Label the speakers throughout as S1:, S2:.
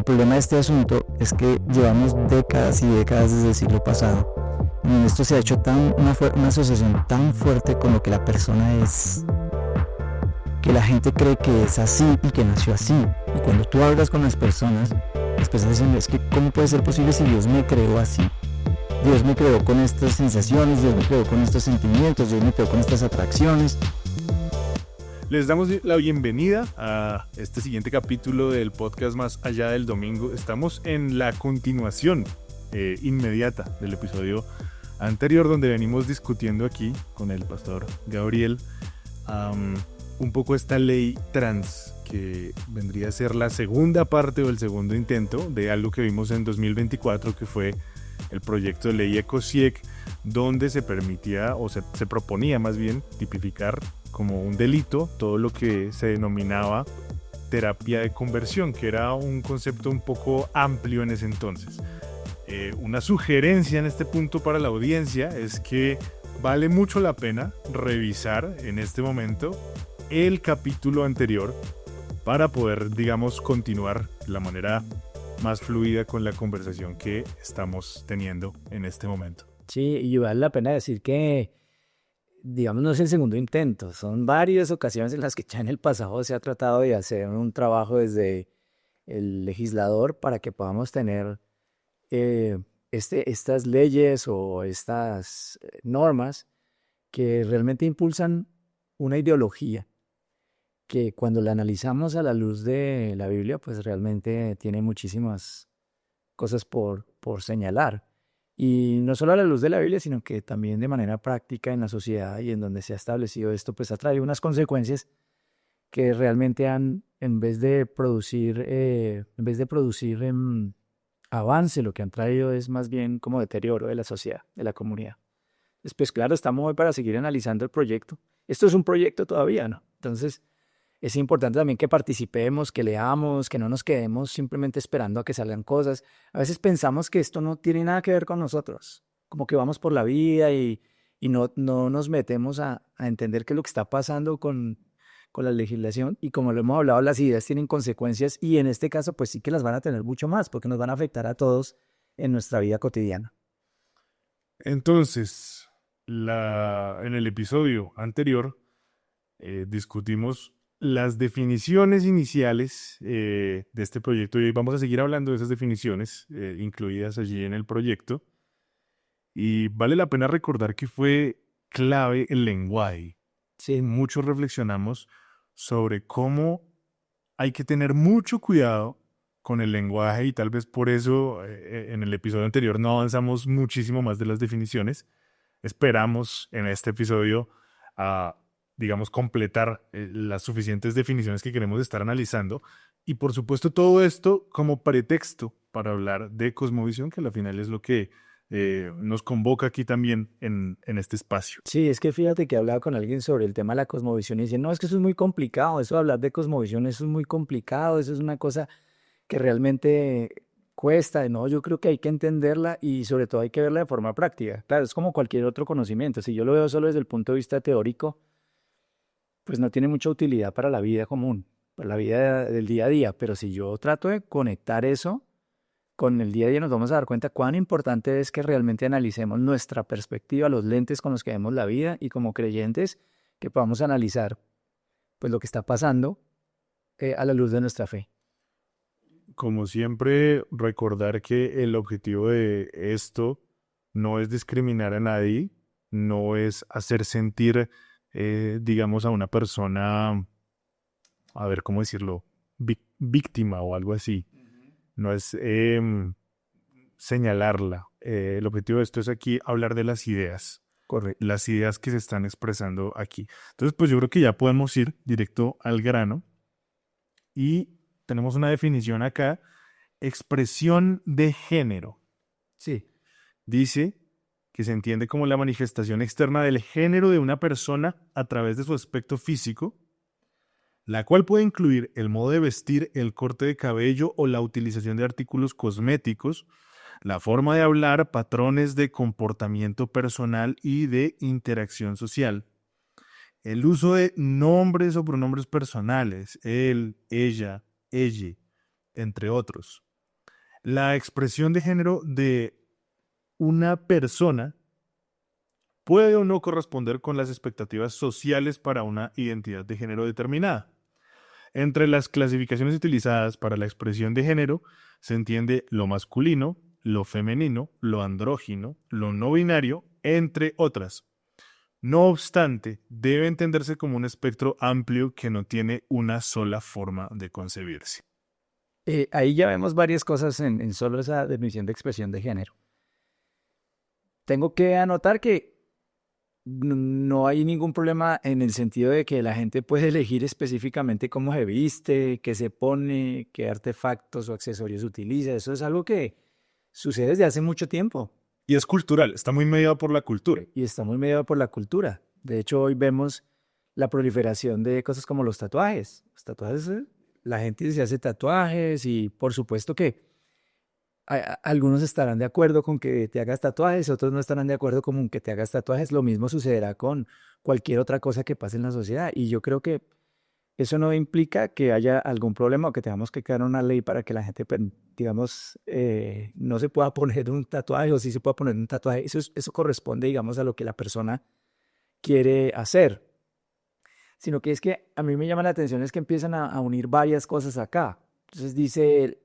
S1: El problema de este asunto es que llevamos décadas y décadas desde el siglo pasado. Y esto se ha hecho una asociación tan fuerte con lo que la persona es, que la gente cree que es así y que nació así. Y cuando tú hablas con las personas dicen, es que ¿cómo puede ser posible si Dios me creó así? Dios me creó con estas sensaciones, Dios me creó con estos sentimientos, Dios me creó con estas atracciones.
S2: Les damos la bienvenida a este siguiente capítulo del podcast Más Allá del Domingo. Estamos en la continuación inmediata del episodio anterior, donde venimos discutiendo aquí con el pastor Gabriel un poco esta ley trans, que vendría a ser la segunda parte o el segundo intento de algo que vimos en 2024, que fue el proyecto de ley ECOSIEC, donde se permitía o se proponía más bien tipificar como un delito todo lo que se denominaba terapia de conversión, que era un concepto un poco amplio en ese entonces. Una sugerencia en este punto para la audiencia es que vale mucho la pena revisar en este momento el capítulo anterior para poder, digamos, continuar de la manera más fluida con la conversación que estamos teniendo en este momento.
S1: Sí, y vale la pena decir que, digamos, no es el segundo intento, son varias ocasiones en las que ya en el pasado se ha tratado de hacer un trabajo desde el legislador para que podamos tener estas leyes o estas normas que realmente impulsan una ideología que cuando la analizamos a la luz de la Biblia, pues realmente tiene muchísimas cosas por señalar. Y no solo a la luz de la Biblia, sino que también de manera práctica en la sociedad y en donde se ha establecido esto, pues ha traído unas consecuencias que realmente en vez de producir avance, lo que han traído es más bien como deterioro de la sociedad, de la comunidad. Después, claro, estamos hoy para seguir analizando el proyecto. Esto es un proyecto todavía, ¿no? Entonces, es importante también que participemos, que leamos, que no nos quedemos simplemente esperando a que salgan cosas. A veces pensamos que esto no tiene nada que ver con nosotros, como que vamos por la vida y no nos metemos a entender qué es lo que está pasando con la legislación, y como lo hemos hablado, las ideas tienen consecuencias y en este caso pues sí que las van a tener mucho más porque nos van a afectar a todos en nuestra vida cotidiana.
S2: Entonces, en el episodio anterior discutimos las definiciones iniciales de este proyecto y hoy vamos a seguir hablando de esas definiciones incluidas allí en el proyecto. Y vale la pena recordar que fue clave el lenguaje.
S1: Sí.
S2: Muchos reflexionamos sobre cómo hay que tener mucho cuidado con el lenguaje y tal vez por eso en el episodio anterior no avanzamos muchísimo más de las definiciones. Esperamos en este episodio digamos, completar las suficientes definiciones que queremos estar analizando. Y por supuesto todo esto como pretexto para hablar de cosmovisión, que al final es lo que nos convoca aquí también en este espacio.
S1: Sí, es que fíjate que hablaba con alguien sobre el tema de la cosmovisión y dice, no, es que eso es muy complicado, eso de hablar de cosmovisión, eso es muy complicado, eso es una cosa que realmente cuesta. No, yo creo que hay que entenderla y sobre todo hay que verla de forma práctica. Claro, es como cualquier otro conocimiento. Si yo lo veo solo desde el punto de vista teórico, pues no tiene mucha utilidad para la vida común, para la vida del día a día. Pero si yo trato de conectar eso con el día a día, nos vamos a dar cuenta cuán importante es que realmente analicemos nuestra perspectiva, los lentes con los que vemos la vida y como creyentes que podamos analizar pues lo que está pasando a la luz de nuestra fe.
S2: Como siempre, recordar que el objetivo de esto no es discriminar a nadie, no es hacer sentir, digamos, a una persona, a ver, ¿cómo decirlo?, víctima o algo así. No es señalarla. El objetivo de esto es aquí hablar de las ideas.
S1: Correcto.
S2: Las ideas que se están expresando aquí. Entonces, pues yo creo que ya podemos ir directo al grano. Y tenemos una definición acá. Expresión de género.
S1: Sí.
S2: Dice que se entiende como la manifestación externa del género de una persona a través de su aspecto físico, la cual puede incluir el modo de vestir, el corte de cabello o la utilización de artículos cosméticos, la forma de hablar, patrones de comportamiento personal y de interacción social. El uso de nombres o pronombres personales, él, ella, ella, entre otros. La expresión de género de una persona puede o no corresponder con las expectativas sociales para una identidad de género determinada. Entre las clasificaciones utilizadas para la expresión de género se entiende lo masculino, lo femenino, lo andrógino, lo no binario, entre otras. No obstante, debe entenderse como un espectro amplio que no tiene una sola forma de concebirse.
S1: Ahí ya vemos varias cosas en solo esa definición de expresión de género. Tengo que anotar que no hay ningún problema en el sentido de que la gente puede elegir específicamente cómo se viste, qué se pone, qué artefactos o accesorios utiliza. Eso es algo que sucede desde hace mucho tiempo
S2: Y es cultural, está muy mediado por la cultura.
S1: y está muy mediado por la cultura. De hecho, hoy vemos la proliferación de cosas como los tatuajes. Los tatuajes, la gente se hace tatuajes y por supuesto que algunos estarán de acuerdo con que te hagas tatuajes, otros no estarán de acuerdo con que te hagas tatuajes. Lo mismo sucederá con cualquier otra cosa que pase en la sociedad. Y yo creo que eso no implica que haya algún problema o que tengamos que crear una ley para que la gente, digamos, no se pueda poner un tatuaje o sí se pueda poner un tatuaje. Eso corresponde, digamos, a lo que la persona quiere hacer. Sino que es que a mí me llama la atención es que empiezan a unir varias cosas acá. Entonces dice,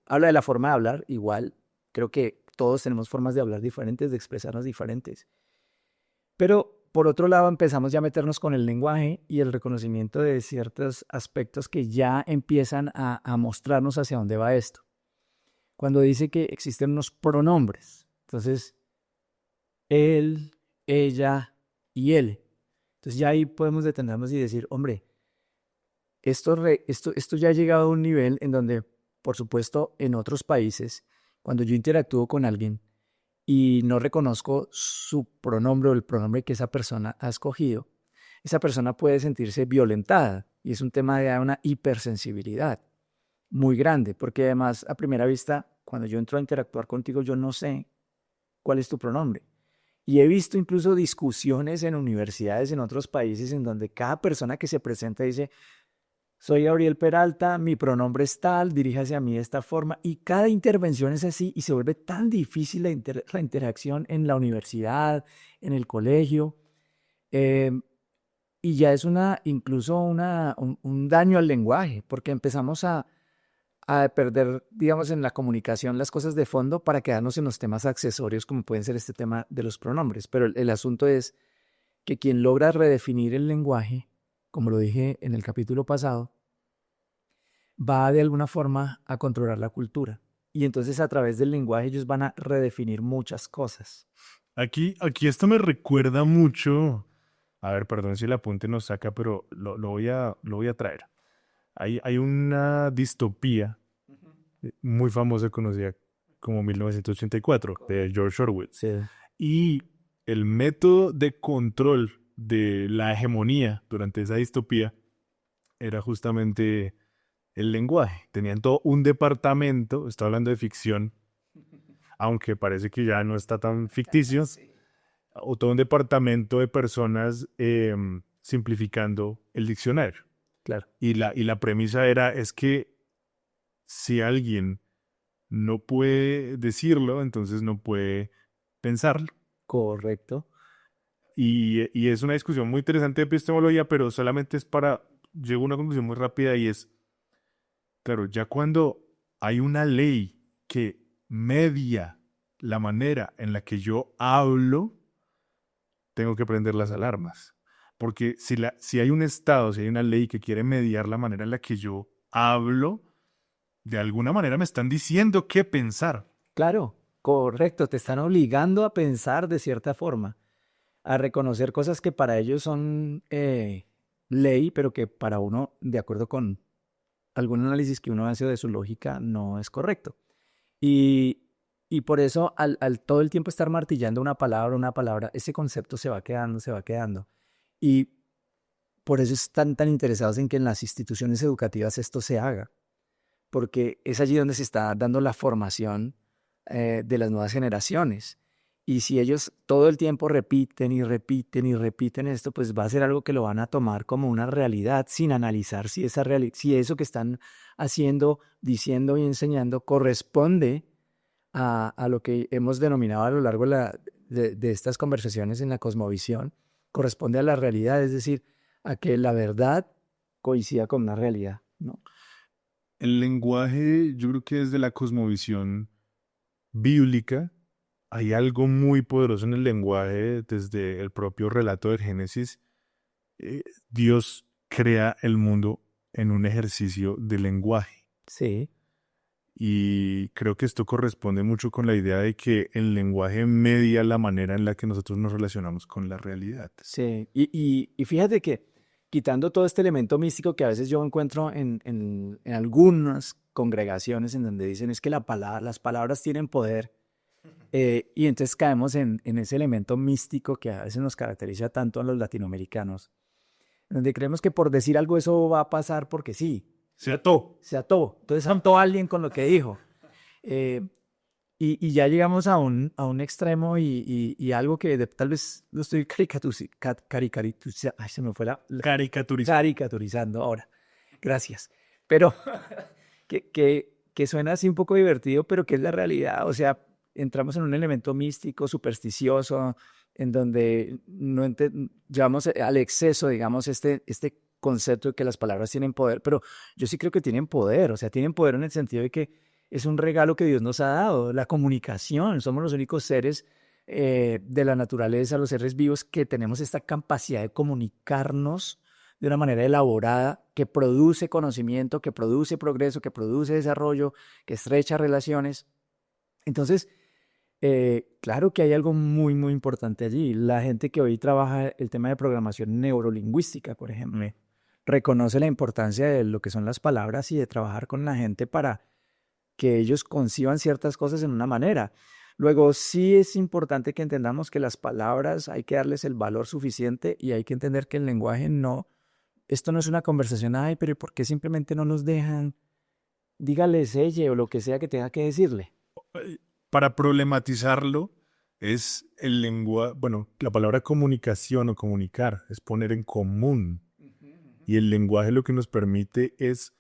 S1: habla de la forma de hablar, igual, creo que todos tenemos formas de hablar diferentes, de expresarnos diferentes. Pero por otro lado empezamos ya a meternos con el lenguaje y el reconocimiento de ciertos aspectos que ya empiezan a mostrarnos hacia dónde va esto. Cuando dice que existen unos pronombres, entonces, él, ella y él. Entonces ya ahí podemos detenernos y decir, hombre, esto ya ha llegado a un nivel en donde, por supuesto, en otros países, cuando yo interactúo con alguien y no reconozco su pronombre o el pronombre que esa persona ha escogido, esa persona puede sentirse violentada y es un tema de una hipersensibilidad muy grande, porque además, a primera vista, cuando yo entro a interactuar contigo, yo no sé cuál es tu pronombre. Y he visto incluso discusiones en universidades en otros países en donde cada persona que se presenta dice, soy Gabriel Peralta, mi pronombre es tal, diríjase a mí de esta forma. Y cada intervención es así y se vuelve tan difícil la interacción en la universidad, en el colegio. eh, y ya es incluso un daño al lenguaje, porque empezamos a perder, digamos, en la comunicación las cosas de fondo para quedarnos en los temas accesorios, como pueden ser este tema de los pronombres. Pero el asunto es que quien logra redefinir el lenguaje, como lo dije en el capítulo pasado, va de alguna forma a controlar la cultura. Y entonces a través del lenguaje ellos van a redefinir muchas cosas.
S2: Aquí esto me recuerda mucho. A ver, perdón si el apunte nos saca, pero lo voy a traer. Hay una distopía muy famosa, conocida como 1984, de George Orwell.
S1: Sí.
S2: Y el método de control de la hegemonía durante esa distopía era justamente el lenguaje. Tenían todo un departamento, estoy hablando de ficción, aunque parece que ya no está tan ficticio, o todo un departamento de personas simplificando el diccionario.
S1: Claro.
S2: Y la premisa es que si alguien no puede decirlo, entonces no puede pensarlo.
S1: Correcto.
S2: Y es una discusión muy interesante de epistemología, pero solamente es llego a una conclusión muy rápida y es, claro, ya cuando hay una ley que media la manera en la que yo hablo, tengo que prender las alarmas. Porque si hay un Estado, si hay una ley que quiere mediar la manera en la que yo hablo, de alguna manera me están diciendo qué pensar.
S1: Claro, correcto. Te están obligando a pensar de cierta forma, a reconocer cosas que para ellos son ley, pero que para uno, de acuerdo con algún análisis que uno hace de su lógica, no es correcto. Y por eso, al todo el tiempo estar martillando una palabra, ese concepto se va quedando, se va quedando. Y por eso están tan interesados en que en las instituciones educativas esto se haga, porque es allí donde se está dando la formación de las nuevas generaciones. Y si ellos todo el tiempo repiten y repiten y repiten esto, pues va a ser algo que lo van a tomar como una realidad sin analizar si si eso que están haciendo, diciendo y enseñando corresponde a lo que hemos denominado a lo largo de estas conversaciones en la cosmovisión, corresponde a la realidad, es decir, a que la verdad coincida con una realidad, ¿no?
S2: El lenguaje, yo creo que desde la cosmovisión bíblica, hay algo muy poderoso en el lenguaje, desde el propio relato del Génesis. Dios crea el mundo en un ejercicio de lenguaje.
S1: Sí,
S2: Y creo que esto corresponde mucho con la idea de que el lenguaje media la manera en la que nosotros nos relacionamos con la realidad.
S1: sí. Y fíjate que quitando todo este elemento místico que a veces yo encuentro en algunas congregaciones en donde dicen es que las palabras tienen poder, y entonces caemos en ese elemento místico que a veces nos caracteriza tanto a los latinoamericanos, donde creemos que por decir algo eso va a pasar porque sí,
S2: Se ató.
S1: se ató. Entonces ató a alguien con lo que dijo. Eh, y ya llegamos a un extremo y algo que tal vez lo estoy caricaturizando. Ay, se me fue
S2: Caricaturizado.
S1: caricaturizando ahora. Gracias. Pero que suena así un poco divertido, pero que es la realidad. O sea, entramos en un elemento místico, supersticioso, en donde no llevamos al exceso, digamos, este concepto de que las palabras tienen poder, pero yo sí creo que tienen poder, o sea, tienen poder en el sentido de que es un regalo que Dios nos ha dado, la comunicación, somos los únicos seres de la naturaleza, los seres vivos, que tenemos esta capacidad de comunicarnos de una manera elaborada, que produce conocimiento, que produce progreso, que produce desarrollo, que estrecha relaciones. Entonces, claro que hay algo muy, muy importante allí. La gente que hoy trabaja el tema de programación neurolingüística, por ejemplo, reconoce la importancia de lo que son las palabras y de trabajar con la gente para que ellos conciban ciertas cosas en una manera. Luego, sí es importante que entendamos que las palabras hay que darles el valor suficiente y hay que entender que el lenguaje no, esto no es una conversación, ay, pero ¿por qué simplemente no nos dejan? Dígales ella o lo que sea que tenga que decirle.
S2: Para problematizarlo, es el lenguaje, bueno, la palabra comunicación o comunicar es poner en común. Y el lenguaje lo que nos permite es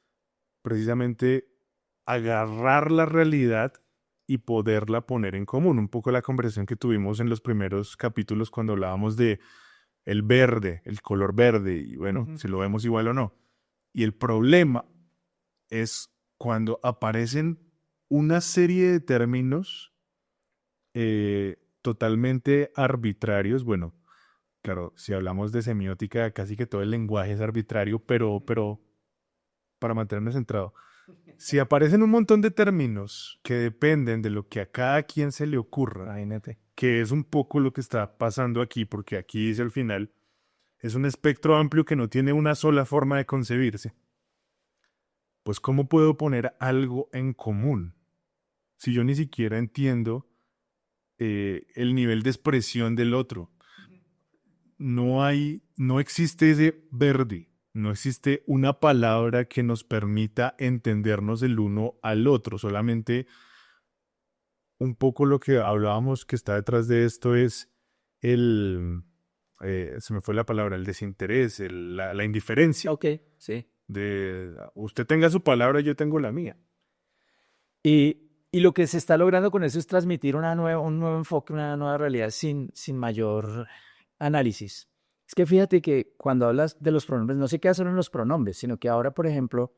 S2: precisamente agarrar la realidad y poderla poner en común. Un poco la conversación que tuvimos en los primeros capítulos cuando hablábamos de el verde, el color verde, y bueno, si lo vemos igual o no. Y el problema es cuando aparecen una serie de términos totalmente arbitrarios. Bueno, claro, si hablamos de semiótica, casi que todo el lenguaje es arbitrario, pero para mantenerme centrado, si aparecen un montón de términos que dependen de lo que a cada quien se le ocurra,
S1: Imagínate.
S2: que es un poco lo que está pasando aquí, porque aquí dice al final, es un espectro amplio que no tiene una sola forma de concebirse. Pues, ¿cómo puedo poner algo en común si yo ni siquiera entiendo el nivel de expresión del otro? No existe ese verde, no existe una palabra que nos permita entendernos el uno al otro. Solamente un poco lo que hablábamos que está detrás de esto es se me fue la palabra, el desinterés, la indiferencia.
S1: Ok, sí.
S2: De usted tenga su palabra, yo tengo la mía.
S1: Y lo que se está logrando con eso es transmitir un nuevo enfoque, una nueva realidad sin mayor análisis. Es que fíjate que cuando hablas de los pronombres, no se queda solo en los pronombres, sino que ahora, por ejemplo,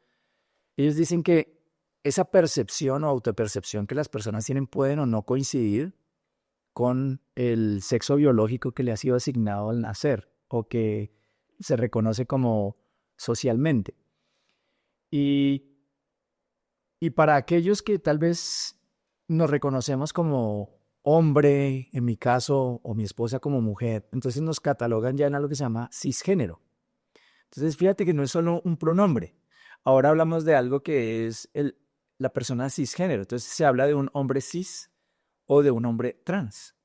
S1: ellos dicen que esa percepción o autopercepción que las personas tienen pueden o no coincidir con el sexo biológico que le ha sido asignado al nacer o que se reconoce como socialmente. Y para aquellos que tal vez nos reconocemos como hombre, en mi caso, o mi esposa como mujer, entonces nos catalogan ya en algo que se llama cisgénero. Entonces fíjate que no es solo un pronombre. Ahora hablamos de algo que es la persona cisgénero. Entonces se habla de un hombre cis o de un hombre trans.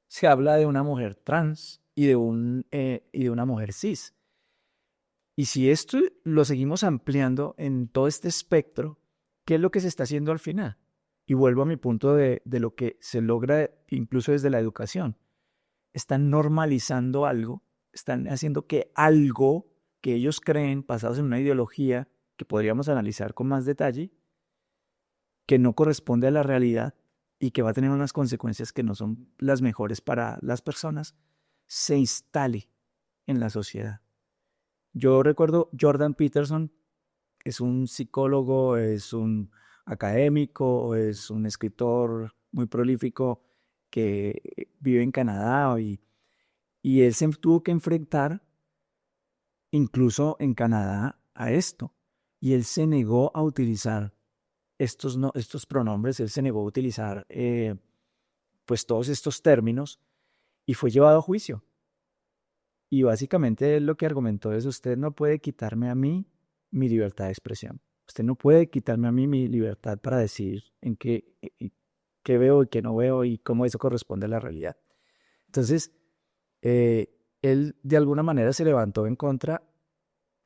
S1: Se habla de una mujer trans y de una mujer cis. Y si esto lo seguimos ampliando en todo este espectro, ¿qué es lo que se está haciendo al final? Y vuelvo a mi punto de lo que se logra incluso desde la educación. Están normalizando algo, están haciendo que algo que ellos creen, basados en una ideología que podríamos analizar con más detalle, que no corresponde a la realidad y que va a tener unas consecuencias que no son las mejores para las personas, se instale en la sociedad. Yo recuerdo Jordan Peterson, es un psicólogo, es un académico, es un escritor muy prolífico que vive en Canadá y él se tuvo que enfrentar incluso en Canadá a esto. Y él se negó a utilizar estos pronombres, él se negó a utilizar pues todos estos términos y fue llevado a juicio. Y básicamente él lo que argumentó es: usted no puede quitarme a mí mi libertad de expresión. Usted no puede quitarme a mí mi libertad para decir qué veo y qué no veo y cómo eso corresponde a la realidad. Entonces, él de alguna manera se levantó en contra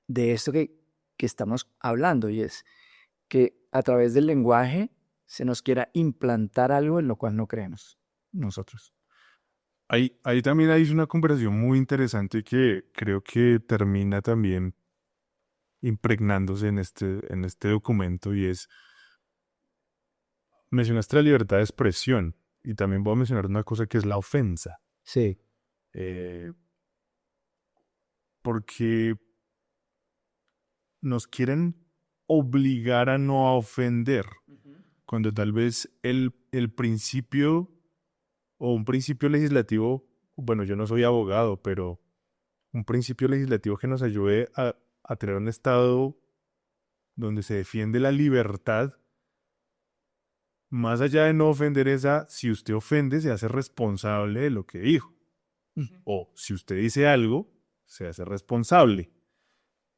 S1: de esto que estamos hablando, y es que a través del lenguaje se nos quiera implantar algo en lo cual no creemos nosotros.
S2: Ahí también hay una conversación muy interesante que creo que termina también impregnándose en este documento, y es, mencionaste la libertad de expresión y también voy a mencionar una cosa que es la ofensa.
S1: Sí.
S2: Eh, porque nos quieren obligar a no ofender, cuando tal vez el principio o un principio legislativo, bueno, yo no soy abogado, pero un principio legislativo que nos ayude a tener un estado donde se defiende la libertad, más allá de no ofender si usted ofende, se hace responsable de lo que dijo. O si usted dice algo, se hace responsable.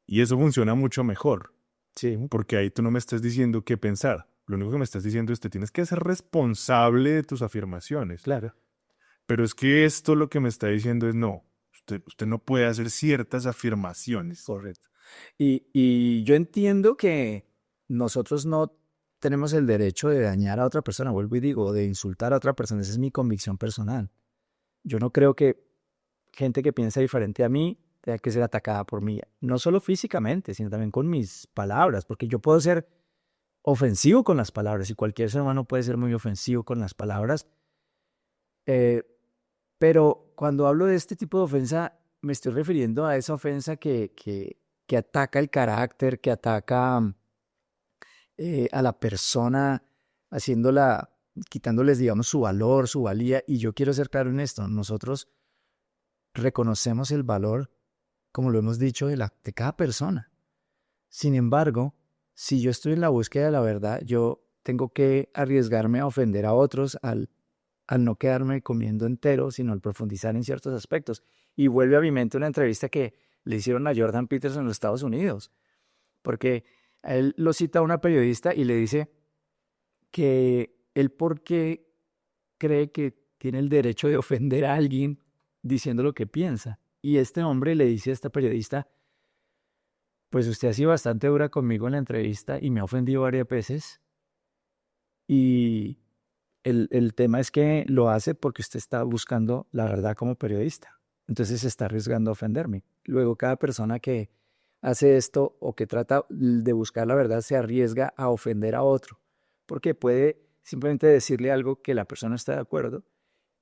S2: Y eso funciona mucho mejor.
S1: Sí.
S2: Porque ahí tú no me estás diciendo qué pensar. Lo único que me estás diciendo es que tienes que ser responsable de tus afirmaciones.
S1: Claro.
S2: Pero es que esto lo que me está diciendo es no. Usted no puede hacer ciertas afirmaciones.
S1: Correcto. Y yo entiendo que nosotros no tenemos el derecho de dañar a otra persona, vuelvo y digo, de insultar a otra persona. Esa es mi convicción personal. Yo no creo que gente que piensa diferente a mí tenga que ser atacada por mí, no solo físicamente, sino también con mis palabras, porque yo puedo ser ofensivo con las palabras y cualquier ser humano puede ser muy ofensivo con las palabras. Pero cuando hablo de este tipo de ofensa, me estoy refiriendo a esa ofensa que ataca el carácter, que ataca a la persona, haciéndola, quitándoles, digamos, su valor, su valía. Y yo quiero ser claro en esto: nosotros reconocemos el valor, como lo hemos dicho, de cada persona. Sin embargo, si yo estoy en la búsqueda de la verdad, yo tengo que arriesgarme a ofender a otros al no quedarme comiendo entero, sino al profundizar en ciertos aspectos. Y vuelve a mi mente una entrevista que le hicieron a Jordan Peterson en los Estados Unidos, porque a él lo cita una periodista y le dice que él por qué cree que tiene el derecho de ofender a alguien diciendo lo que piensa. Y este hombre le dice a esta periodista: pues usted ha sido bastante dura conmigo en la entrevista y me ha ofendido varias veces. Y el tema es que lo hace porque usted está buscando la verdad como periodista. Entonces se está arriesgando a ofenderme. Luego, cada persona que hace esto o que trata de buscar la verdad se arriesga a ofender a otro, porque puede simplemente decirle algo que la persona está de acuerdo.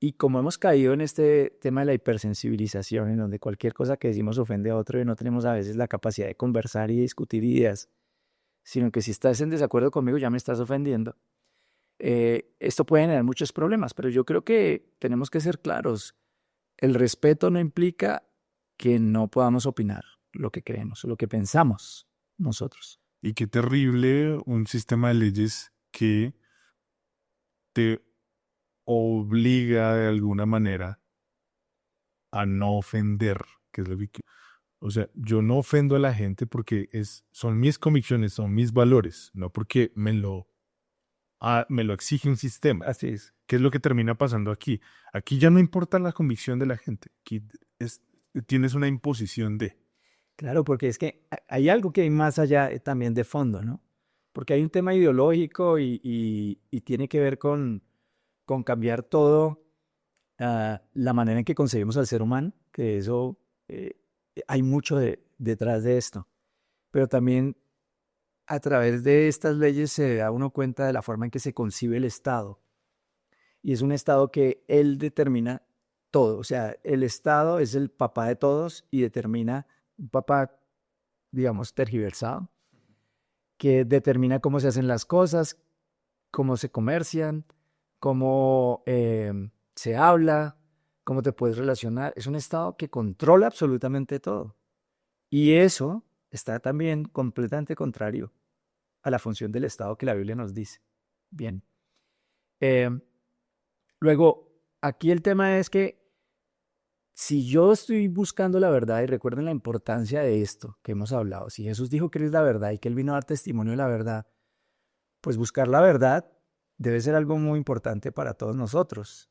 S1: Y como hemos caído en este tema de la hipersensibilización, en donde cualquier cosa que decimos ofende a otro y no tenemos a veces la capacidad de conversar y discutir ideas, sino que si estás en desacuerdo conmigo ya me estás ofendiendo, esto puede generar muchos problemas. Pero yo creo que tenemos que ser claros: el respeto no implica que no podamos opinar lo que creemos, lo que pensamos nosotros.
S2: Y qué terrible un sistema de leyes que te obliga de alguna manera a no ofender, que es lo que... O sea, yo no ofendo a la gente porque son mis convicciones, son mis valores, no porque me lo exige un sistema.
S1: Así es.
S2: ¿Qué es lo que termina pasando aquí? Aquí ya no importa la convicción de la gente, aquí tienes una imposición de...
S1: Claro, porque es que hay algo que hay más allá también de fondo, ¿no? porque hay un tema ideológico y tiene que ver con cambiar todo, la manera en que concebimos al ser humano, que eso eh, hay mucho detrás de esto, pero también a través de estas leyes se da uno cuenta de la forma en que se concibe el Estado. Y es un Estado que él determina todo. O sea, el Estado es el papá de todos y determina, un papá, digamos, tergiversado, que determina cómo se hacen las cosas, cómo se comercian, cómo se habla, cómo te puedes relacionar. Es un Estado que controla absolutamente todo. Y eso está también completamente contrario a la función del Estado que la Biblia nos dice. Bien. Eh, Luego, aquí el tema es que si yo estoy buscando la verdad, y recuerden la importancia de esto que hemos hablado, si Jesús dijo que Él es la verdad y que Él vino a dar testimonio de la verdad, pues buscar la verdad debe ser algo muy importante para todos nosotros.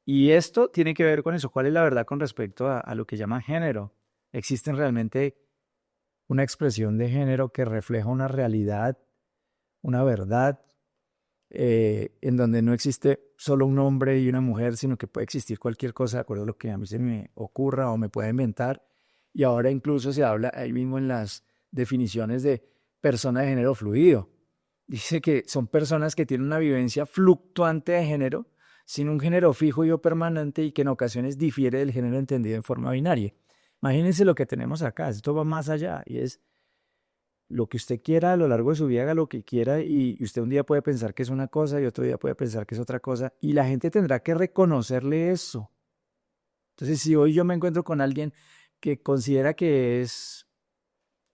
S1: Y esto tiene que ver con eso. ¿Cuál es la verdad con respecto a lo que llaman género? ¿Existen realmente una expresión de género que refleja una realidad, una verdad, en donde no existe solo un hombre y una mujer, sino que puede existir cualquier cosa de acuerdo a lo que a mí se me ocurra o me pueda inventar? Y ahora incluso se habla ahí mismo en las definiciones de persona de género fluido. Dice que son personas que tienen una vivencia fluctuante de género, sin un género fijo y o permanente, y que en ocasiones difiere del género entendido en forma binaria. Imagínense lo que tenemos acá, esto va más allá y es lo que usted quiera a lo largo de su vida, haga lo que quiera y usted un día puede pensar que es una cosa y otro día puede pensar que es otra cosa y la gente tendrá que reconocerle eso. Entonces, si hoy yo me encuentro con alguien que considera que es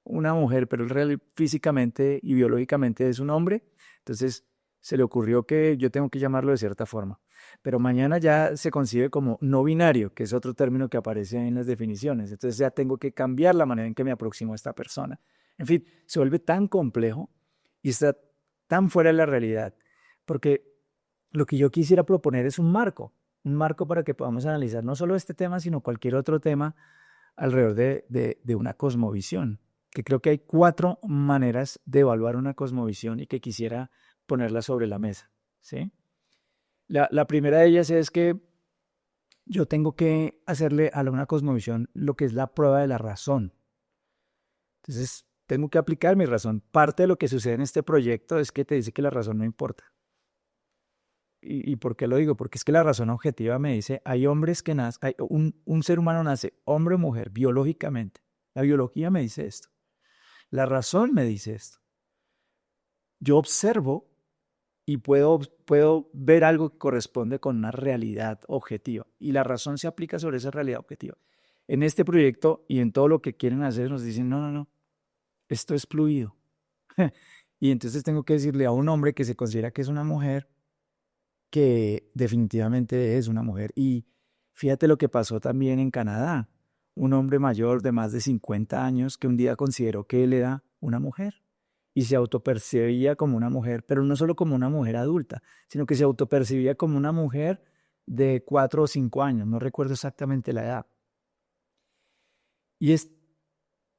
S1: una mujer, pero físicamente y biológicamente es un hombre, entonces se le ocurrió que yo tengo que llamarlo de cierta forma. Pero mañana ya se concibe como no binario, que es otro término que aparece en las definiciones. Entonces ya tengo que cambiar la manera en que me aproximo a esta persona. En fin, se vuelve tan complejo y está tan fuera de la realidad, porque lo que yo quisiera proponer es un marco para que podamos analizar no solo este tema, sino cualquier otro tema alrededor de una cosmovisión, que creo que hay 4 maneras de evaluar una cosmovisión y que quisiera ponerla sobre la mesa, ¿sí? La primera de ellas es que yo tengo que hacerle a una cosmovisión lo que es la prueba de la razón. Entonces, tengo que aplicar mi razón. Parte de lo que sucede en este proyecto es que te dice que la razón no importa. ¿Y por qué lo digo? Porque es que la razón objetiva me dice, hay hombres que nacen, un ser humano nace hombre o mujer biológicamente. La biología me dice esto. La razón me dice esto. Yo observo y puedo ver algo que corresponde con una realidad objetiva. Y la razón se aplica sobre esa realidad objetiva. En este proyecto y en todo lo que quieren hacer nos dicen, no, no, no, esto es fluido. Y entonces tengo que decirle a un hombre que se considera que es una mujer, que definitivamente es una mujer. Y fíjate lo que pasó también en Canadá. Un hombre mayor de más de 50 años que un día consideró que él era una mujer y se autopercibía como una mujer, pero no solo como una mujer adulta, sino que se autopercibía como una mujer de 4 o 5 años, no recuerdo exactamente la edad. Y esto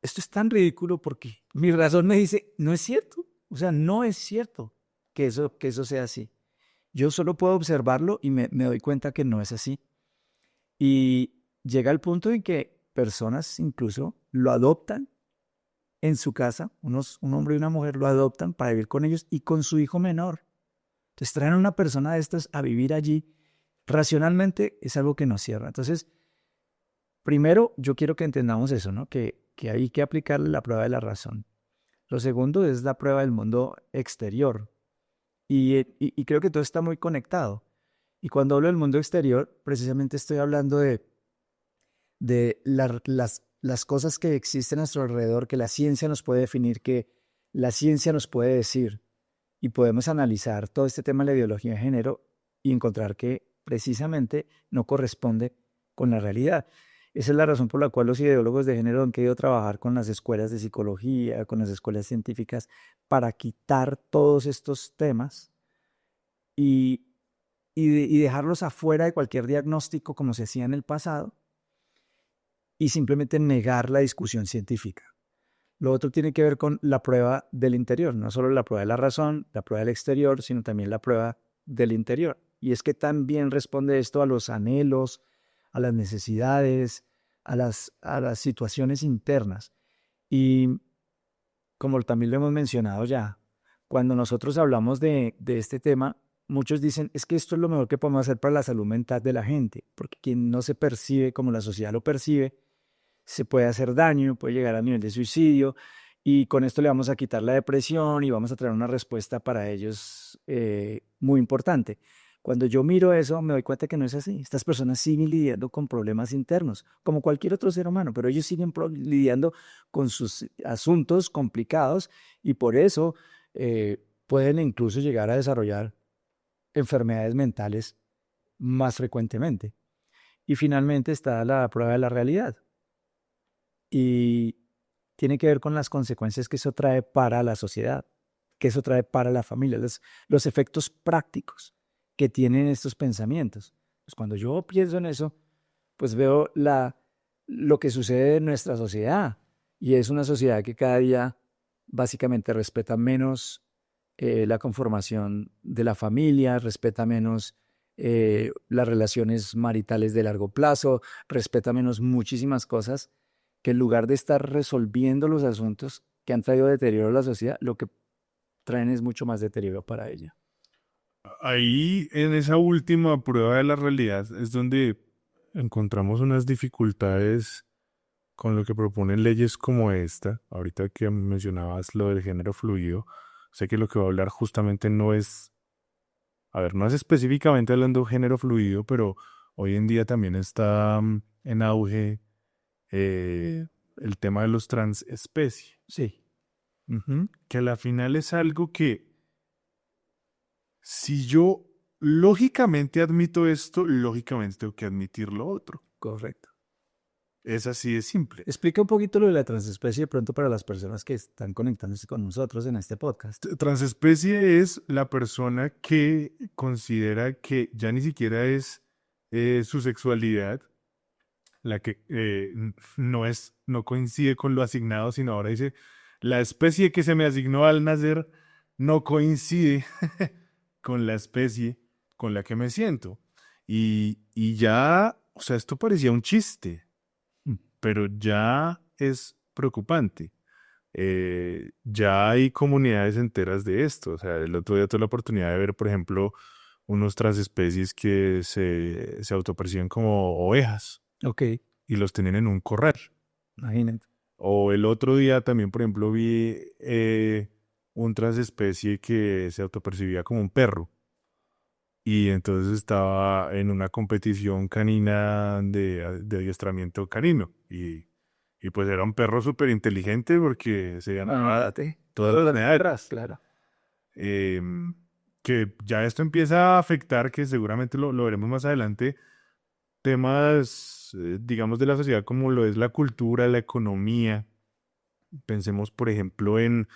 S1: es tan ridículo porque mi razón me dice, no es cierto, o sea, no es cierto que eso sea así. Yo solo puedo observarlo y me doy cuenta que no es así. Y llega el punto en que personas incluso lo adoptan en su casa, un hombre y una mujer lo adoptan para vivir con ellos y con su hijo menor. Entonces traen a una persona de estas a vivir allí. Racionalmente es algo que nos cierra. Entonces, primero yo quiero que entendamos eso, ¿no? Que hay que aplicarle la prueba de la razón. Lo segundo es la prueba del mundo exterior. Y creo que todo está muy conectado. Y cuando hablo del mundo exterior, precisamente estoy hablando de las cosas que existen a nuestro alrededor, que la ciencia nos puede definir, que la ciencia nos puede decir. Y podemos analizar todo este tema de la ideología de género y encontrar que precisamente no corresponde con la realidad. Esa es la razón por la cual los ideólogos de género han querido trabajar con las escuelas de psicología, con las escuelas científicas, para quitar todos estos temas y, y dejarlos afuera de cualquier diagnóstico como se hacía en el pasado y simplemente negar la discusión científica. Lo otro tiene que ver con la prueba del interior, no solo la prueba de la razón, la prueba del exterior, sino también la prueba del interior. Y es que también responde esto a los anhelos, a las necesidades, a las situaciones internas. Y como también lo hemos mencionado ya, cuando nosotros hablamos de este tema, muchos dicen, es que esto es lo mejor que podemos hacer para la salud mental de la gente, porque quien no se percibe como la sociedad lo percibe, se puede hacer daño, puede llegar al nivel de suicidio, y con esto le vamos a quitar la depresión y vamos a traer una respuesta para ellos muy importante. Cuando yo miro eso, me doy cuenta que no es así. Estas personas siguen lidiando con problemas internos, como cualquier otro ser humano, pero ellos siguen lidiando con sus asuntos complicados y por eso pueden incluso llegar a desarrollar enfermedades mentales más frecuentemente. Y finalmente está la prueba de la realidad. Y tiene que ver con las consecuencias que eso trae para la sociedad, que eso trae para la familia, los efectos prácticos que tienen estos pensamientos. Pues cuando yo pienso en eso, pues veo lo que sucede en nuestra sociedad. Y es una sociedad que cada día básicamente respeta menos la conformación de la familia, respeta menos las relaciones maritales de largo plazo, respeta menos muchísimas cosas, que en lugar de estar resolviendo los asuntos que han traído deterioro a la sociedad, lo que traen es mucho más deterioro para ella.
S2: Ahí, en esa última prueba de la realidad, es donde encontramos unas dificultades con lo que proponen leyes como esta. Ahorita que mencionabas lo del género fluido, sé que lo que voy a hablar justamente no es, a ver, no es específicamente hablando de género fluido, pero hoy en día también está en auge el tema de los transespecie.
S1: Sí,
S2: Que a la final es algo que, si yo lógicamente admito esto, lógicamente tengo que admitir lo otro.
S1: correcto.
S2: Es así de simple.
S1: Explica un poquito lo de la transespecie de pronto para las personas que están conectándose con nosotros en este podcast.
S2: Transespecie es la persona que considera que ya ni siquiera es su sexualidad la que no coincide con lo asignado, sino ahora dice, la especie que se me asignó al nacer no coincide con la especie con la que me siento. Y ya, o sea, esto parecía un chiste, pero ya es preocupante. Ya hay comunidades enteras de esto. O sea, el otro día tuve la oportunidad de ver, por ejemplo, unos transespecies que se autoperciben como ovejas
S1: Ok,
S2: y los tienen en un corral.
S1: imagínate.
S2: O el otro día también, por ejemplo, vi un transespecie que se autopercibía como un perro. Y entonces estaba en una competición canina de adiestramiento canino. Y pues era un perro súper inteligente porque se ganaba
S1: Date.
S2: todas las medallas.
S1: Claro.
S2: Que ya esto empieza a afectar, que seguramente lo veremos más adelante, temas, digamos, de la sociedad como lo es la cultura, la economía. Pensemos, por ejemplo, en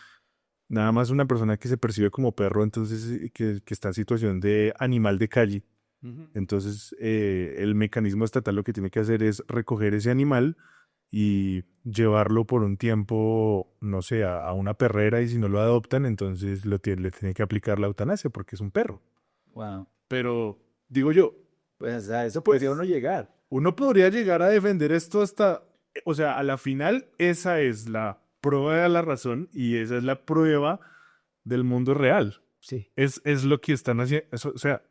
S2: nada más una persona que se percibe como perro, entonces que está en situación de animal de calle. Entonces, el mecanismo estatal lo que tiene que hacer es recoger ese animal y llevarlo por un tiempo, no sé, a una perrera, y si no lo adoptan, entonces le tiene que aplicar la eutanasia porque es un perro.
S1: Wow.
S2: Pero, digo yo,
S1: Pues a eso
S2: pues
S1: podría uno llegar.
S2: uno podría llegar a defender esto hasta, o sea, a la final esa es la prueba de la razón y esa es la prueba del mundo real.
S1: Sí.
S2: Es lo que están haciendo, o sea,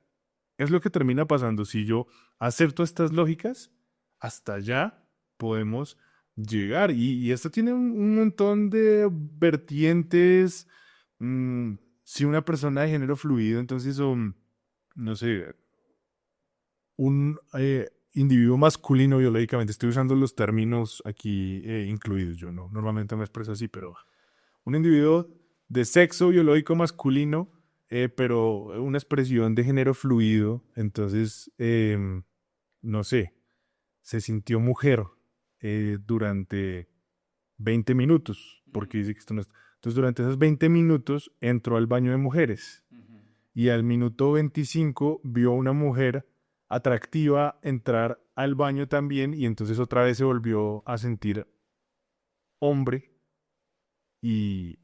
S2: es lo que termina pasando. Si yo acepto estas lógicas, hasta allá podemos llegar. Y esto tiene un montón de vertientes. Si una persona de género fluido, entonces, no sé, un individuo masculino biológicamente, estoy usando los términos aquí incluidos, yo no normalmente me expreso así, pero un individuo de sexo biológico masculino, pero una expresión de género fluido, entonces, no sé, se sintió mujer durante 20 minutos, porque dice que esto no es... Entonces, durante esos 20 minutos entró al baño de mujeres y al minuto 25 vio a una mujer atractiva entrar al baño también y entonces otra vez se volvió a sentir hombre ¿Y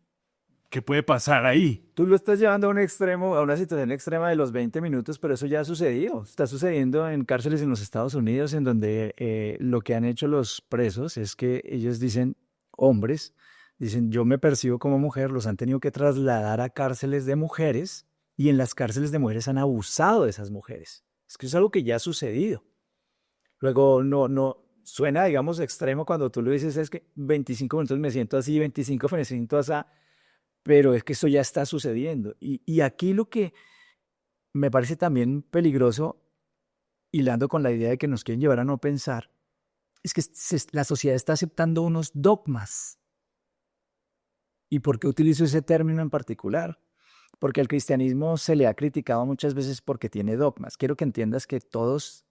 S2: qué puede pasar ahí?
S1: Tú lo estás llevando a un extremo, a una situación extrema de los 20 minutos, pero eso ya ha sucedido. Está sucediendo en cárceles en los Estados Unidos, en donde lo que han hecho los presos es que ellos dicen, hombres, dicen, yo me percibo como mujer, los han tenido que trasladar a cárceles de mujeres y en las cárceles de mujeres han abusado de esas mujeres. Es que eso es algo que ya ha sucedido. Luego, suena, digamos, extremo cuando tú lo dices, es que 25 minutos me siento así, 25 me siento así, pero es que eso ya está sucediendo. Y aquí lo que me parece también peligroso, hilando con la idea de que nos quieren llevar a no pensar, es que la sociedad está aceptando unos dogmas. ¿Y por qué utilizo ese término en particular? Porque al cristianismo se le ha criticado muchas veces porque tiene dogmas. Quiero que entiendas que todos,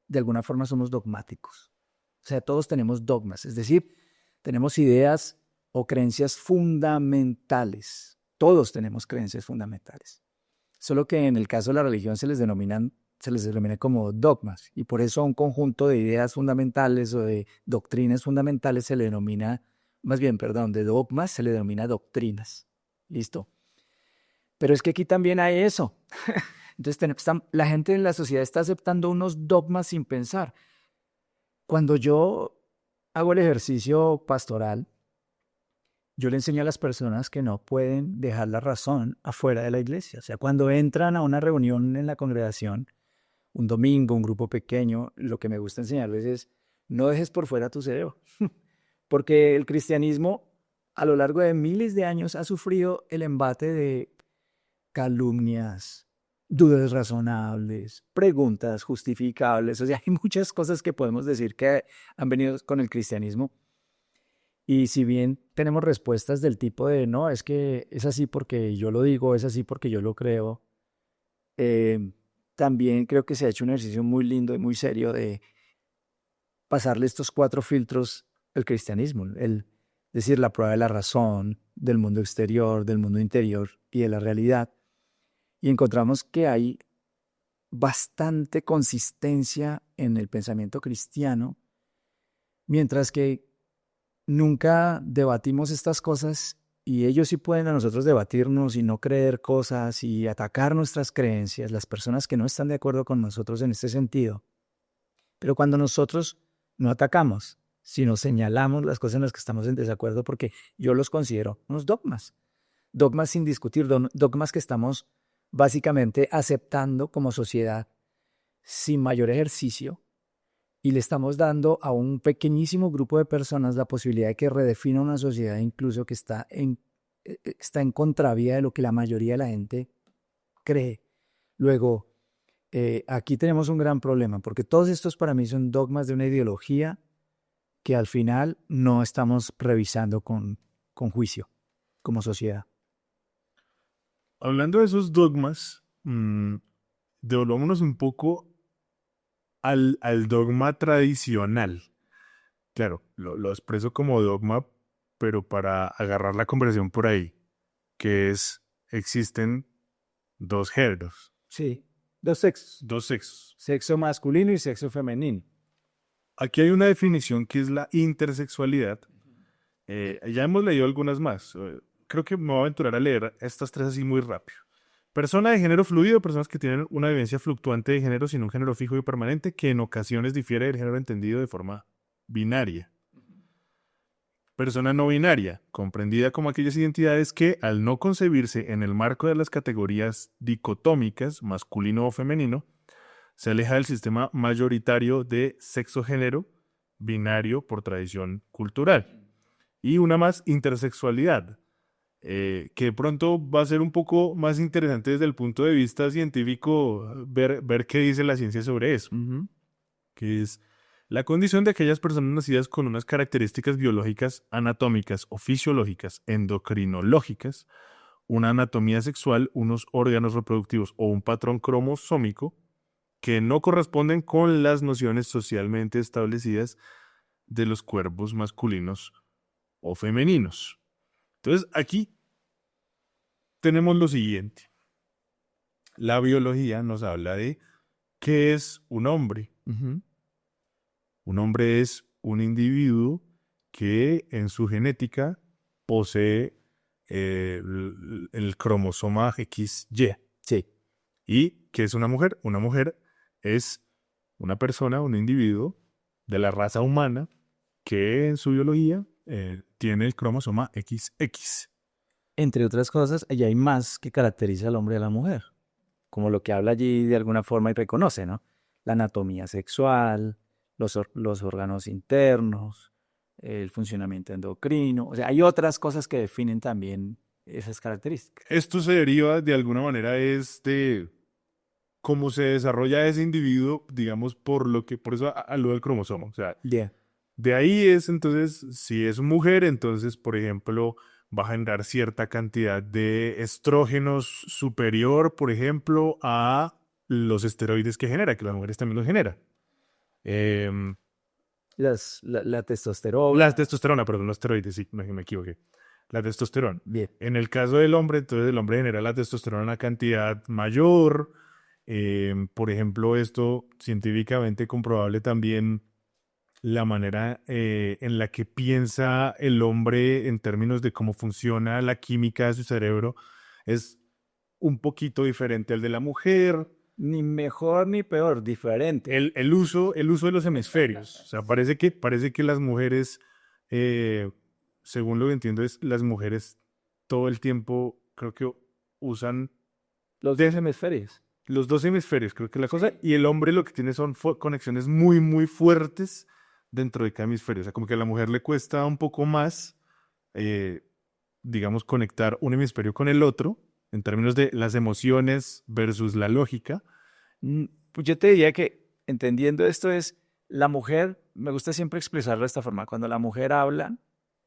S1: de alguna forma, somos dogmáticos. O sea, todos tenemos dogmas, es decir, tenemos ideas o creencias fundamentales. Todos tenemos creencias fundamentales. Solo que en el caso de la religión se les denomina como dogmas, y por eso a un conjunto de ideas fundamentales o de doctrinas fundamentales se le denomina, más bien, perdón, de dogmas se le denomina doctrinas. ¿Listo? Pero es que aquí también hay eso. Entonces la gente en la sociedad está aceptando unos dogmas sin pensar. Cuando yo hago el ejercicio pastoral, yo le enseño a las personas que no pueden dejar la razón afuera de la iglesia. O sea, cuando entran a una reunión en la congregación, un domingo, un grupo pequeño, lo que me gusta enseñarles es, no dejes por fuera tu cerebro. Porque el cristianismo a lo largo de miles de años ha sufrido el embate de calumnias, dudas razonables, preguntas justificables. O sea, hay muchas cosas que podemos decir que han venido con el cristianismo. Y si bien tenemos respuestas del tipo de, no, es que es así porque yo lo digo, es así porque yo lo creo, eh, también creo que se ha hecho un ejercicio muy lindo y muy serio de pasarle estos 4 filtros al cristianismo. Es decir, la prueba de la razón, del mundo exterior, del mundo interior y de la realidad. Y encontramos que hay bastante consistencia en el pensamiento cristiano, mientras que nunca debatimos estas cosas y ellos sí pueden a nosotros debatirnos y no creer cosas y atacar nuestras creencias, las personas que no están de acuerdo con nosotros en este sentido. Pero cuando nosotros no atacamos, sino señalamos las cosas en las que estamos en desacuerdo, porque yo los considero unos dogmas, dogmas sin discutir, dogmas que estamos básicamente aceptando como sociedad sin mayor ejercicio, y le estamos dando a un pequeñísimo grupo de personas la posibilidad de que redefina una sociedad incluso que está en contravía de lo que la mayoría de la gente cree. Luego, aquí tenemos un gran problema, porque todos estos para mí son dogmas de una ideología que al final no estamos revisando con juicio como sociedad.
S2: Hablando de esos dogmas, devolvámonos un poco al dogma tradicional. Claro, lo expreso como dogma, pero para agarrar la conversación por ahí, que es, existen dos géneros,
S1: Sí, dos sexos,
S2: dos sexos.
S1: sexo masculino y sexo femenino.
S2: Aquí hay una definición que es la intersexualidad. Ya hemos leído algunas más. Creo que me voy a aventurar a leer estas tres así muy rápido. Persona de género fluido, personas que tienen una vivencia fluctuante de género sin un género fijo y permanente, que en ocasiones difiere del género entendido de forma binaria. Persona no binaria, comprendida como aquellas identidades que, al no concebirse en el marco de las categorías dicotómicas, masculino o femenino, se aleja del sistema mayoritario de sexo-género binario por tradición cultural. Y una más, intersexualidad, que de pronto va a ser un poco más interesante desde el punto de vista científico ver qué dice la ciencia sobre eso, que es la condición de aquellas personas nacidas con unas características biológicas, anatómicas o fisiológicas, endocrinológicas, una anatomía sexual, unos órganos reproductivos o un patrón cromosómico que no corresponden con las nociones socialmente establecidas de los cuerpos masculinos o femeninos. Entonces, aquí tenemos lo siguiente. La biología nos habla de qué es un hombre. Un hombre es un individuo que en su genética posee el cromosoma XY.
S1: Sí.
S2: ¿Y qué es una mujer? Una mujer es una persona, un individuo de la raza humana que en su biología tiene el cromosoma XX.
S1: Entre otras cosas, allá hay más que caracteriza al hombre y a la mujer, como lo que habla allí de alguna forma y reconoce, ¿no? La anatomía sexual, los órganos internos, el funcionamiento endocrino, o sea, hay otras cosas que definen también esas características.
S2: Esto se deriva de alguna manera es de cómo se desarrolla ese individuo, digamos, por eso alude al cromosoma. O sea,
S1: Bien.
S2: de ahí es entonces, si es mujer, entonces, por ejemplo, va a generar cierta cantidad de estrógenos superior, por ejemplo, a los esteroides que genera, que las mujeres también los generan. Em,
S1: La testosterona.
S2: la testosterona, perdón, los esteroides, sí, me equivoqué. La testosterona.
S1: Bien.
S2: En el caso del hombre, entonces el hombre genera la testosterona en una cantidad mayor. Por ejemplo, esto científicamente comprobable también la manera en la que piensa el hombre en términos de cómo funciona la química de su cerebro es un poquito diferente al de la mujer.
S1: Ni mejor ni peor, diferente.
S2: El uso de los hemisferios. O sea, parece que las mujeres, eh, según lo que entiendo, es las mujeres todo el tiempo creo que usan
S1: Los 10 hemisferios.
S2: los dos hemisferios, creo que es la cosa, y el hombre lo que tiene son conexiones muy, muy fuertes dentro de cada hemisferio. O sea, como que a la mujer le cuesta un poco más, eh, digamos, conectar un hemisferio con el otro, en términos de las emociones versus la lógica.
S1: Pues yo te diría que entendiendo esto es, la mujer, me gusta siempre expresarlo de esta forma, cuando la mujer habla,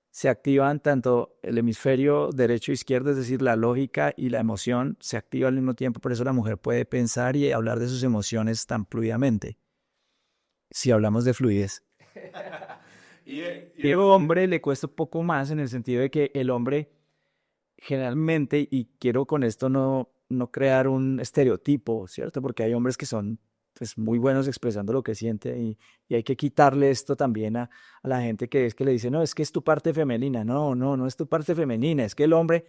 S1: se activan tanto el hemisferio derecho e izquierdo, es decir, la lógica y la emoción se activan al mismo tiempo, por eso la mujer puede pensar y hablar de sus emociones tan fluidamente, si hablamos de fluidez. Y el hombre le cuesta un poco más en el sentido de que el hombre generalmente, y quiero con esto no crear un estereotipo, ¿cierto? Porque hay hombres que son pues, muy buenos expresando lo que siente y hay que quitarle esto también a la gente que es que le dice, no, es que es tu parte femenina. No es tu parte femenina, es que el hombre,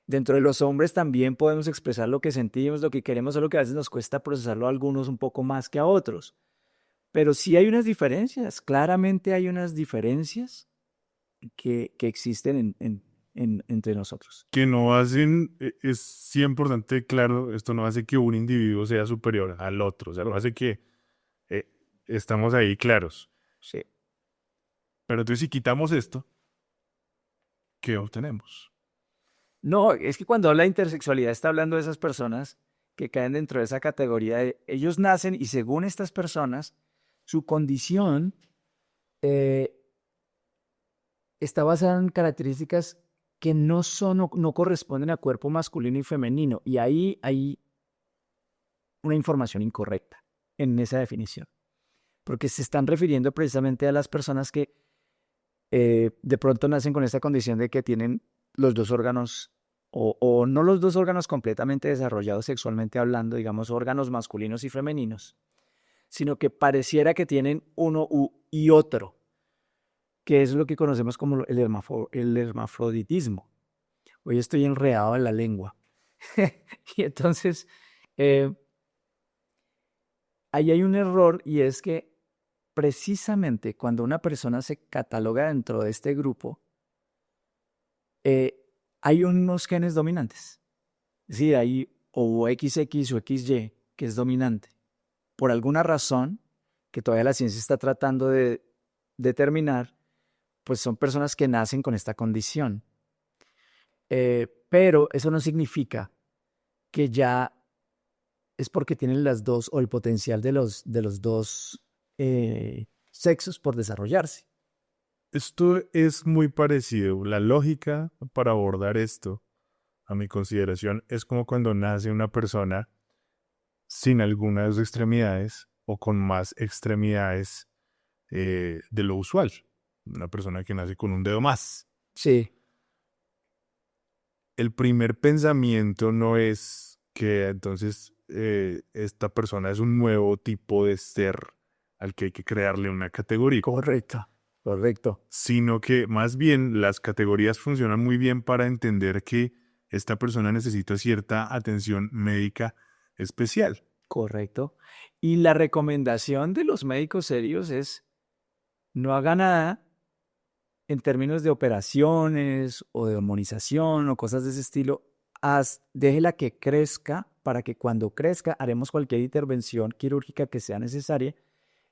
S1: dentro de los hombres también podemos expresar lo que sentimos, lo que queremos, solo que a veces nos cuesta procesarlo a algunos un poco más que a otros. Pero sí hay unas diferencias, claramente hay unas diferencias que existen entre nosotros.
S2: Que no hacen, es sí importante, claro, esto no hace que un individuo sea superior al otro, o sea, no hace que eh, estamos ahí claros.
S1: Sí.
S2: Pero entonces si quitamos esto, ¿qué obtenemos?
S1: No, es que cuando habla de intersexualidad está hablando de esas personas que caen dentro de esa categoría. Ellos nacen y según estas personas, su condición eh, está basada en características que no son o no corresponden a cuerpo masculino y femenino. Y ahí hay una información incorrecta en esa definición. Porque se están refiriendo precisamente a las personas que de pronto nacen con esta condición de que tienen los dos órganos, o no los dos órganos completamente desarrollados sexualmente hablando, digamos órganos masculinos y femeninos, sino que pareciera que tienen uno y otro, que es lo que conocemos como el hermafroditismo. Hoy estoy enredado en la lengua. Y entonces, eh, ahí hay un error y es que precisamente cuando una persona se cataloga dentro de este grupo, hay unos genes dominantes. Es decir, hay o XX o XY que es dominante. Por alguna razón que todavía la ciencia está tratando de determinar, pues son personas que nacen con esta condición. Pero eso no significa que ya es porque tienen las dos o el potencial de los dos sexos por desarrollarse.
S2: Esto es muy parecido. La lógica para abordar esto, a mi consideración, es como cuando nace una persona sin alguna de sus extremidades o con más extremidades de lo usual. Una persona que nace con un dedo más.
S1: Sí.
S2: El primer pensamiento no es que entonces esta persona es un nuevo tipo de ser al que hay que crearle una categoría.
S1: Correcto. Correcto.
S2: sino que más bien las categorías funcionan muy bien para entender que esta persona necesita cierta atención médica especial.
S1: Correcto. Y la recomendación de los médicos serios es no haga nada en términos de operaciones o de hormonización o cosas de ese estilo. Déjela que crezca para que cuando crezca haremos cualquier intervención quirúrgica que sea necesaria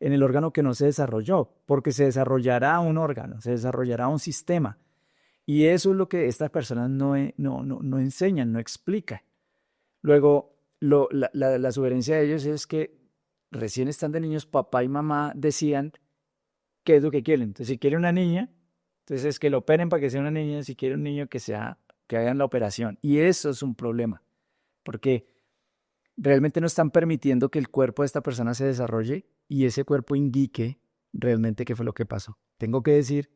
S1: en el órgano que no se desarrolló, porque se desarrollará un órgano, se desarrollará un sistema. Y eso es lo que estas personas no enseñan, no explican. Luego, la sugerencia de ellos es que recién están de niños, papá y mamá decían qué es lo que quieren. Entonces, si quiere una niña, entonces es que lo operen para que sea una niña. Si quiere un niño, que hagan la operación. Y eso es un problema, porque realmente no están permitiendo que el cuerpo de esta persona se desarrolle y ese cuerpo indique realmente qué fue lo que pasó. Tengo que decir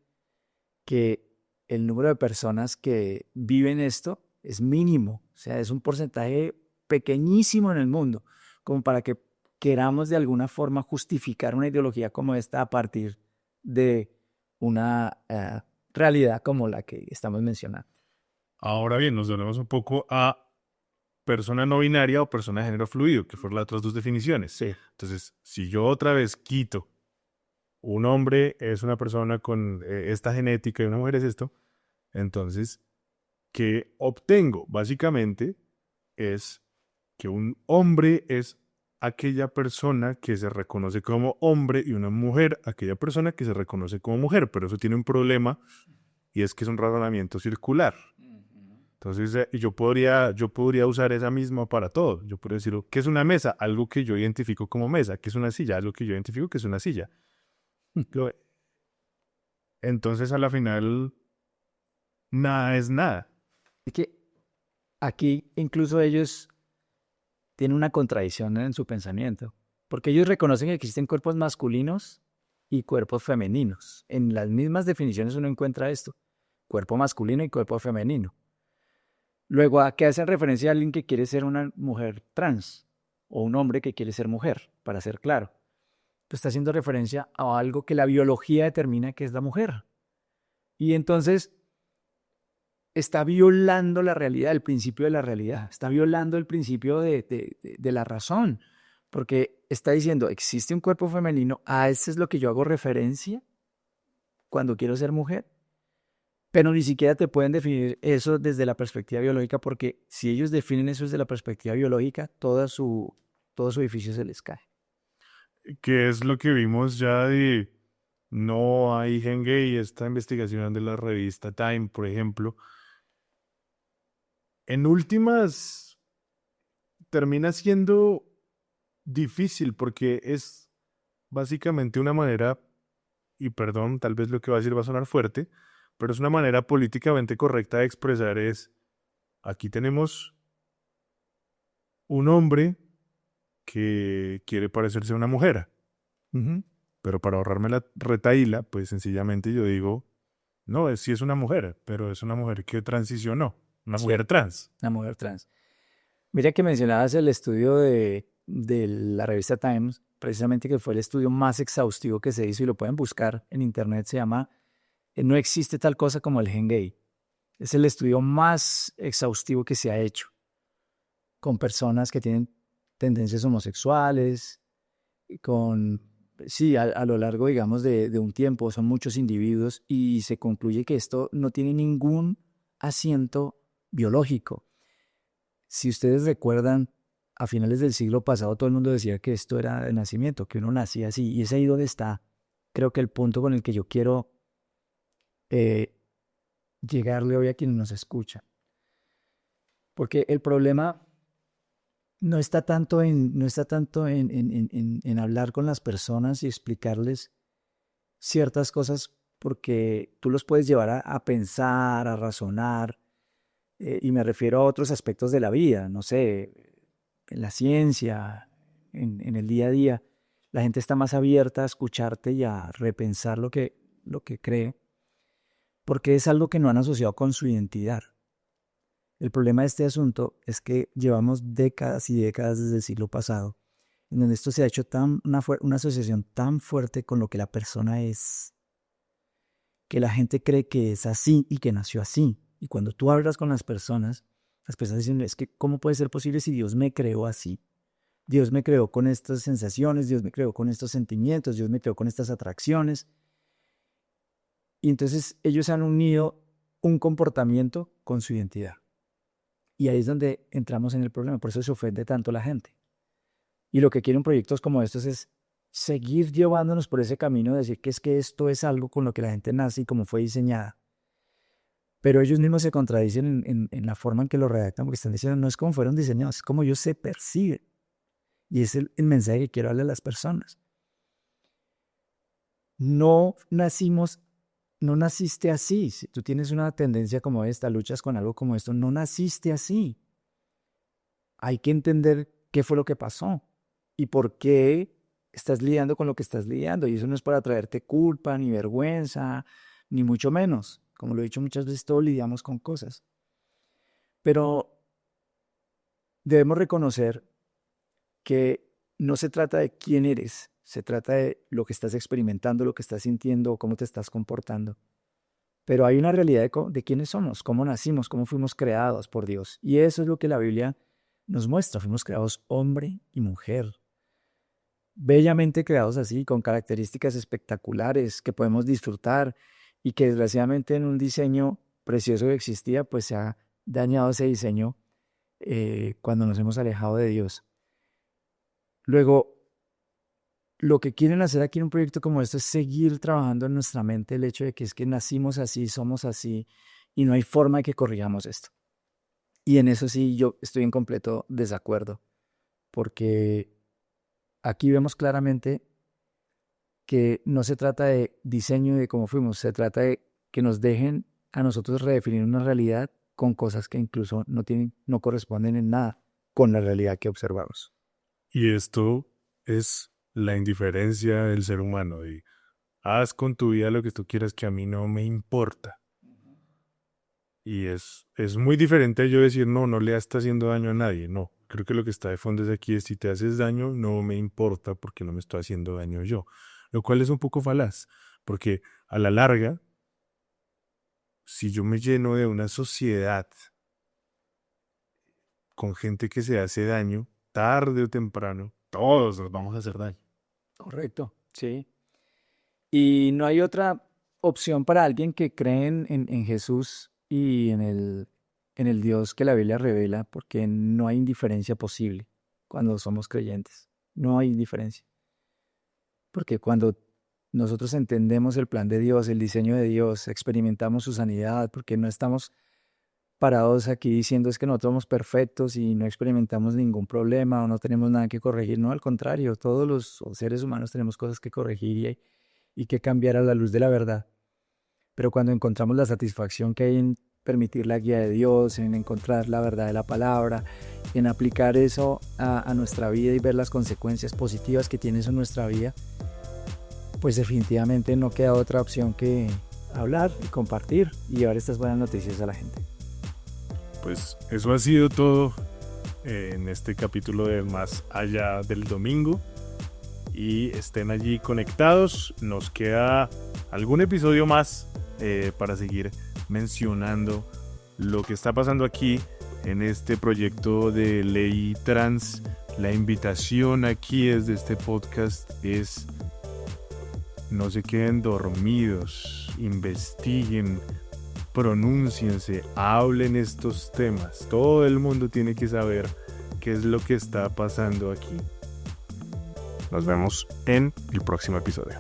S1: que el número de personas que viven esto es mínimo, o sea, es un porcentaje pequeñísimo en el mundo, como para que queramos de alguna forma justificar una ideología como esta a partir de una realidad como la que estamos mencionando.
S2: Ahora bien, nos volvemos un poco a persona no binaria o persona de género fluido, que fueron las otras dos definiciones.
S1: Sí.
S2: Entonces, si yo otra vez quito un hombre es una persona con esta genética y una mujer es esto, entonces, ¿qué obtengo? Básicamente es que un hombre es aquella persona que se reconoce como hombre y una mujer aquella persona que se reconoce como mujer, pero eso tiene un problema y es que es un razonamiento circular. Entonces, yo podría usar esa misma para todo. Yo podría decir, ¿qué es una mesa? Algo que yo identifico como mesa. ¿Qué es una silla? Algo que yo identifico que es una silla. Entonces, a la final, nada es nada.
S1: Es que aquí incluso ellos tienen una contradicción en su pensamiento, porque ellos reconocen que existen cuerpos masculinos y cuerpos femeninos. En las mismas definiciones uno encuentra esto, cuerpo masculino y cuerpo femenino. Luego, ¿a qué hacen referencia a alguien que quiere ser una mujer trans o un hombre que quiere ser mujer, para ser claro? Pues está haciendo referencia a algo que la biología determina que es la mujer. Y entonces está violando la realidad, el principio de la realidad, está violando el principio de la razón, porque está diciendo, existe un cuerpo femenino, a ese es lo que yo hago referencia cuando quiero ser mujer, pero ni siquiera te pueden definir eso desde la perspectiva biológica, porque si ellos definen eso desde la perspectiva biológica, todo su edificio se les cae.
S2: Que es lo que vimos ya de no hay gen gay, esta investigación de la revista Time, por ejemplo. En últimas, termina siendo difícil porque es básicamente una manera, y perdón, tal vez lo que va a decir va a sonar fuerte, pero es una manera políticamente correcta de expresar es, aquí tenemos un hombre que quiere parecerse a una mujer, pero para ahorrarme la retaíla, pues sencillamente yo digo, no, sí es una mujer, pero es una mujer que transicionó, una mujer trans.
S1: Una mujer trans. Mira que mencionabas el estudio de la revista Times, precisamente que fue el estudio más exhaustivo que se hizo y lo pueden buscar en internet, se llama No existe tal cosa como el gen gay. Es el estudio más exhaustivo que se ha hecho con personas que tienen tendencias homosexuales, a lo largo, digamos, de un tiempo, son muchos individuos y se concluye que esto no tiene ningún asiento biológico. Si ustedes recuerdan, a finales del siglo pasado todo el mundo decía que esto era de nacimiento, que uno nacía así, y es ahí donde está, creo que el punto con el que yo quiero llegarle hoy a quienes nos escuchan. Porque el problema no está tanto en hablar con las personas y explicarles ciertas cosas, porque tú los puedes llevar a pensar, a razonar, y me refiero a otros aspectos de la vida, no sé, en la ciencia, en el día a día. La gente está más abierta a escucharte y a repensar lo que cree, porque es algo que no han asociado con su identidad. El problema de este asunto es que llevamos décadas y décadas desde el siglo pasado, en donde esto se ha hecho una asociación tan fuerte con lo que la persona es, que la gente cree que es así y que nació así. Y cuando tú hablas con las personas dicen, es que ¿cómo puede ser posible si Dios me creó así? Dios me creó con estas sensaciones, Dios me creó con estos sentimientos, Dios me creó con estas atracciones. Y entonces ellos han unido un comportamiento con su identidad. Y ahí es donde entramos en el problema. Por eso se ofende tanto la gente. Y lo que quieren proyectos como estos es seguir llevándonos por ese camino de decir que es que esto es algo con lo que la gente nace y como fue diseñada. Pero ellos mismos se contradicen en la forma en que lo redactan, porque están diciendo, no es como fueron diseñados, es como ellos se perciben. Y es el mensaje que quiero darle a las personas. No naciste así. Si tú tienes una tendencia como esta, luchas con algo como esto, no naciste así. Hay que entender qué fue lo que pasó y por qué estás lidiando con lo que estás lidiando. Y eso no es para traerte culpa, ni vergüenza, ni mucho menos. Como lo he dicho muchas veces, todos lidiamos con cosas. Pero debemos reconocer que no se trata de quién eres, se trata de lo que estás experimentando, lo que estás sintiendo o cómo te estás comportando. Pero hay una realidad de quiénes somos, cómo nacimos, cómo fuimos creados por Dios. Y eso es lo que la Biblia nos muestra. Fuimos creados hombre y mujer. Bellamente creados así, con características espectaculares que podemos disfrutar y que desgraciadamente en un diseño precioso que existía, pues se ha dañado ese diseño cuando nos hemos alejado de Dios. Luego, lo que quieren hacer aquí en un proyecto como este es seguir trabajando en nuestra mente el hecho de que es que nacimos así, somos así y no hay forma de que corrijamos esto. Y en eso sí yo estoy en completo desacuerdo, porque aquí vemos claramente que no se trata de diseño de cómo fuimos, se trata de que nos dejen a nosotros redefinir una realidad con cosas que incluso no corresponden en nada con la realidad que observamos.
S2: Y esto es la indiferencia del ser humano. Y haz con tu vida lo que tú quieras, que a mí no me importa. Y es muy diferente a yo decir, no le está haciendo daño a nadie. No, creo que lo que está de fondo es aquí es, si te haces daño, no me importa porque no me estoy haciendo daño yo. Lo cual es un poco falaz, porque a la larga, si yo me lleno de una sociedad con gente que se hace daño, tarde o temprano, todos nos vamos a hacer daño.
S1: Correcto, sí. Y no hay otra opción para alguien que cree en Jesús y en el Dios que la Biblia revela, porque no hay indiferencia posible cuando somos creyentes. No hay indiferencia. Porque cuando nosotros entendemos el plan de Dios, el diseño de Dios, experimentamos su sanidad, porque no estamos parados aquí diciendo es que nosotros somos perfectos y no experimentamos ningún problema o no tenemos nada que corregir. No, al contrario, todos los seres humanos tenemos cosas que corregir y que cambiar a la luz de la verdad. Pero cuando encontramos la satisfacción que hay en permitir la guía de Dios, en encontrar la verdad de la palabra, en aplicar eso a nuestra vida y ver las consecuencias positivas que tiene eso en nuestra vida, pues definitivamente no queda otra opción que hablar y compartir y llevar estas buenas noticias a la gente.
S2: Pues eso ha sido todo en este capítulo de Más Allá del Domingo. Y estén allí conectados. Nos queda algún episodio más para seguir mencionando lo que está pasando aquí en este proyecto de ley trans. La invitación aquí desde este podcast es: no se queden dormidos, investiguen, pronúnciense, hablen estos temas. Todo el mundo tiene que saber qué es lo que está pasando aquí. Nos vemos en el próximo episodio.